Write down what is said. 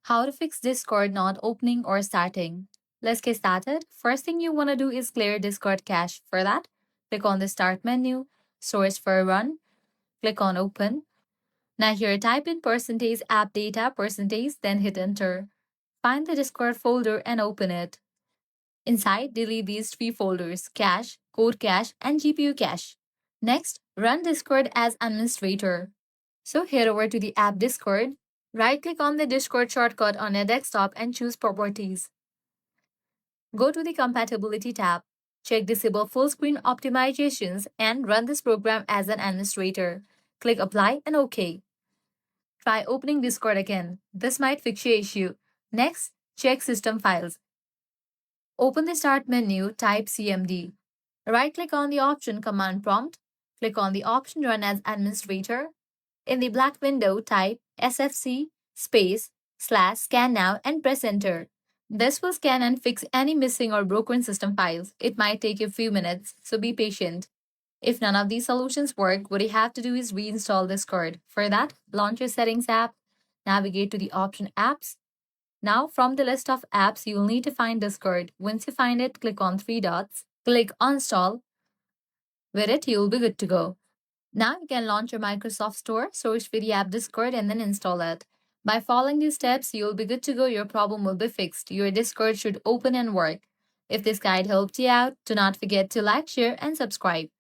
How to fix Discord not opening or starting. Let's get started. First thing you want to do is clear Discord cache. For that, click on the Start menu, Source for Run, click on Open. Now here type in percentage app data percentage, then hit Enter. Find the Discord folder and open it. Inside, delete these three folders: cache, code cache, and GPU cache. Next, run Discord as administrator. So head over to the app Discord. Right-click on the Discord shortcut on your desktop and choose Properties. Go to the Compatibility tab. Check Disable Full Screen Optimizations and run this program as an administrator. Click Apply and OK. Try opening Discord again. This might fix your issue. Next, check System Files. Open the Start menu, type CMD. Right-click on the option Command Prompt. Click on the option Run as Administrator. In the black window, type sfc space slash scan now and press enter. This will scan and fix any missing or broken system files. It might take a few minutes, so be patient. If none of these solutions work, what you have to do is reinstall Discord. For that, launch your Settings app, navigate to the option Apps. Now, from the list of apps, you'll need to find Discord. Once you find it, click on three dots, click Install. With it, you'll be good to go. Now you can launch your Microsoft Store, search for the app Discord, and then install it. By following these steps, you'll be good to go. Your problem will be fixed. Your Discord should open and work. If this guide helped you out, do not forget to like, share, and subscribe.